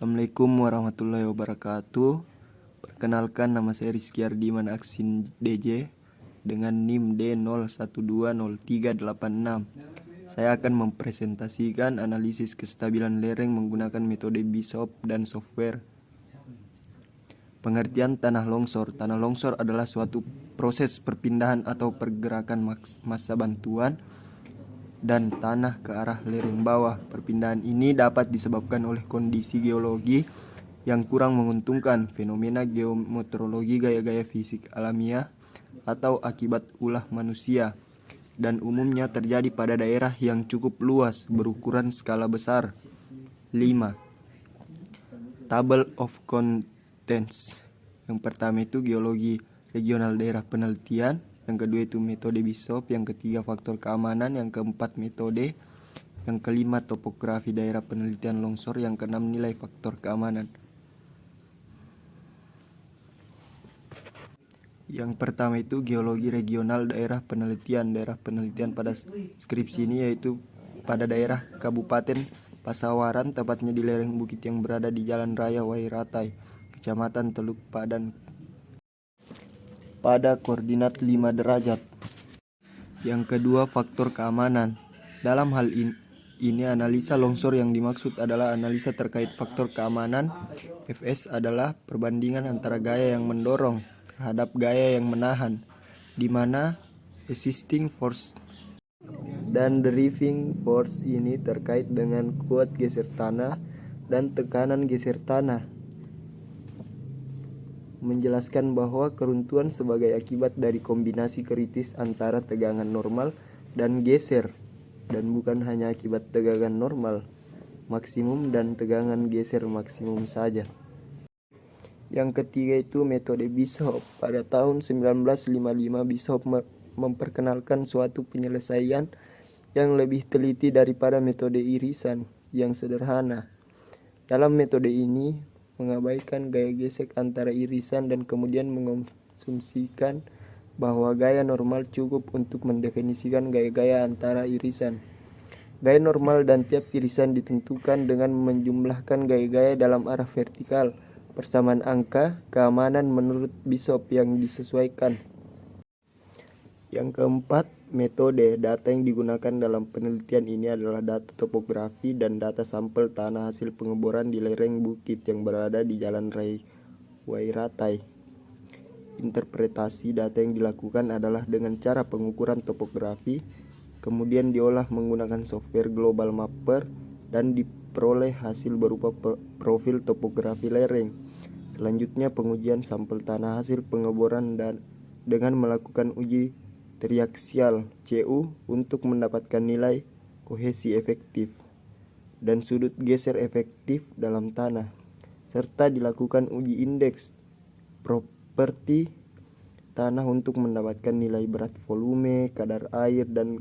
Assalamualaikum warahmatullahi wabarakatuh. Perkenalkan, nama saya Rizky Ardiman Aksin DJ dengan NIM D01203866. Saya akan mempresentasikan analisis kestabilan lereng menggunakan metode BISOP dan software. Pengertian tanah longsor. Tanah longsor adalah suatu proses perpindahan atau pergerakan massa bantuan dan tanah ke arah lereng bawah. Perpindahan ini dapat disebabkan oleh kondisi geologi yang kurang menguntungkan, fenomena geometeorologi, gaya-gaya fisik alamiah, atau akibat ulah manusia, dan umumnya terjadi pada daerah yang cukup luas berukuran skala besar. 5. Table of Contents. Yang pertama itu geologi regional daerah penelitian, yang kedua itu metode BISOP, yang ketiga faktor keamanan, yang keempat metode, yang kelima topografi daerah penelitian longsor, yang keenam nilai faktor keamanan. Yang pertama itu geologi regional daerah penelitian. Daerah penelitian pada skripsi ini yaitu pada daerah Kabupaten Pasawaran, tepatnya di lereng bukit yang berada di Jalan Raya Wairatai, Kecamatan Teluk Padan, pada koordinat 5 derajat. Yang kedua, faktor keamanan. Dalam hal ini analisa longsor yang dimaksud adalah analisa terkait faktor keamanan. FS adalah perbandingan antara gaya yang mendorong terhadap gaya yang menahan, di mana resisting force dan driving force ini terkait dengan kuat geser tanah dan tekanan geser tanah. Menjelaskan bahwa keruntuhan sebagai akibat dari kombinasi kritis antara tegangan normal dan geser, dan bukan hanya akibat tegangan normal maksimum dan tegangan geser maksimum saja. Yang ketiga itu metode BISOP. Pada tahun 1955 BISOP memperkenalkan suatu penyelesaian yang lebih teliti daripada metode irisan yang sederhana. Dalam metode ini mengabaikan gaya gesek antara irisan dan kemudian mengasumsikan bahwa gaya normal cukup untuk mendefinisikan gaya-gaya antara irisan. Gaya normal dan tiap irisan ditentukan dengan menjumlahkan gaya-gaya dalam arah vertikal. Persamaan angka keamanan menurut BISOP yang disesuaikan. Yang keempat, metode. Data yang digunakan dalam penelitian ini adalah data topografi dan data sampel tanah hasil pengeboran di lereng bukit yang berada di Jalan Raya Wairatai. Interpretasi data yang dilakukan adalah dengan cara pengukuran topografi, kemudian diolah menggunakan software Global Mapper dan diperoleh hasil berupa profil topografi lereng. Selanjutnya pengujian sampel tanah hasil pengeboran dan dengan melakukan uji triaksial CU untuk mendapatkan nilai kohesi efektif dan sudut geser efektif dalam tanah, serta dilakukan uji indeks properti tanah untuk mendapatkan nilai berat volume, kadar air, dan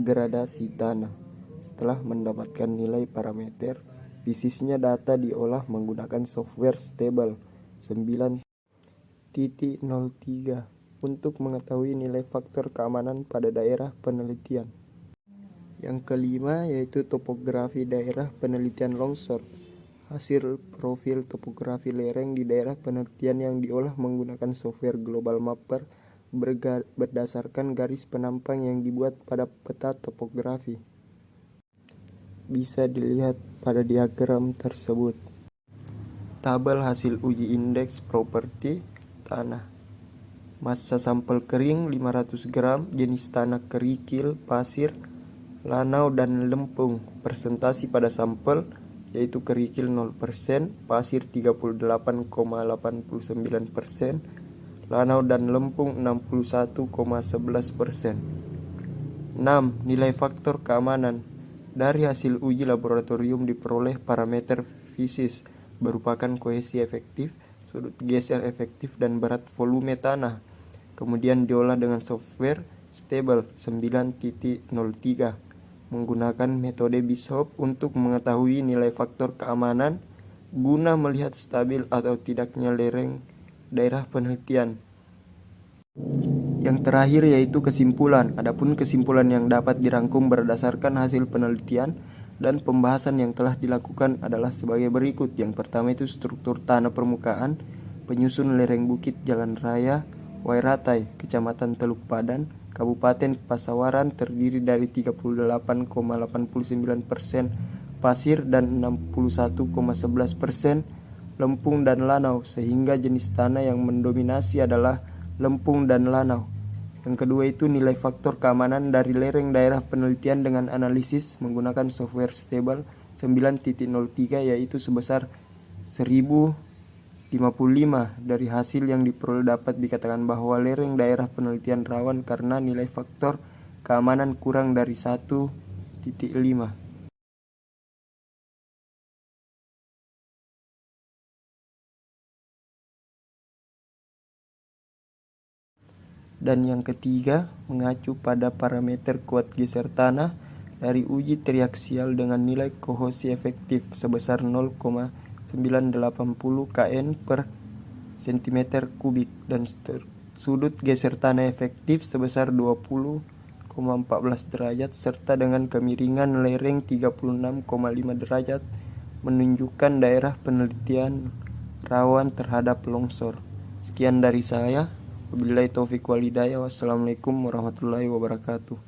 gradasi tanah. Setelah mendapatkan nilai parameter fisiknya, data diolah menggunakan software Stable 9.03 untuk mengetahui nilai faktor keamanan pada daerah penelitian. Yang kelima yaitu topografi daerah penelitian longsor. Hasil profil topografi lereng di daerah penelitian yang diolah menggunakan software Global Mapper berdasarkan garis penampang yang dibuat pada peta topografi. Bisa dilihat pada diagram tersebut. Tabel hasil uji indeks properti tanah. Massa sampel kering 500 gram, jenis tanah kerikil, pasir, lanau, dan lempung. Presentasi pada sampel yaitu kerikil 0%, pasir 38,89%, lanau dan lempung 61,11%. 6. Nilai faktor keamanan. Dari hasil uji laboratorium diperoleh parameter fisik berupakan kohesi efektif, sudut geser efektif, dan berat volume tanah. Kemudian diolah dengan software Stable 9.03 menggunakan metode BISOP untuk mengetahui nilai faktor keamanan guna melihat stabil atau tidaknya lereng daerah penelitian. Yang terakhir yaitu kesimpulan. Adapun kesimpulan yang dapat dirangkum berdasarkan hasil penelitian Dan pembahasan yang telah dilakukan adalah sebagai berikut. Yang pertama itu struktur tanah permukaan, penyusun lereng bukit jalan raya Wairatai, Kecamatan Teluk Padan, Kabupaten Pasawaran, terdiri dari 38,89% pasir dan 61,11% lempung dan lanau, sehingga jenis tanah yang mendominasi adalah lempung dan lanau. Yang kedua itu nilai faktor keamanan dari lereng daerah penelitian dengan analisis menggunakan software stable 9.03, yaitu sebesar 1055. Dari hasil yang diperoleh dapat dikatakan bahwa lereng daerah penelitian rawan karena nilai faktor keamanan kurang dari 1.5. Dan yang ketiga, mengacu pada parameter kuat geser tanah dari uji triaksial dengan nilai kohosi efektif sebesar 0,980 kN per cm kubik dan sudut geser tanah efektif sebesar 20,14 derajat serta dengan kemiringan lereng 36,5 derajat menunjukkan daerah penelitian rawan terhadap longsor. Sekian dari saya. Wabillahi taufiq wal hidayah. Wassalamualaikum warahmatullahi wabarakatuh.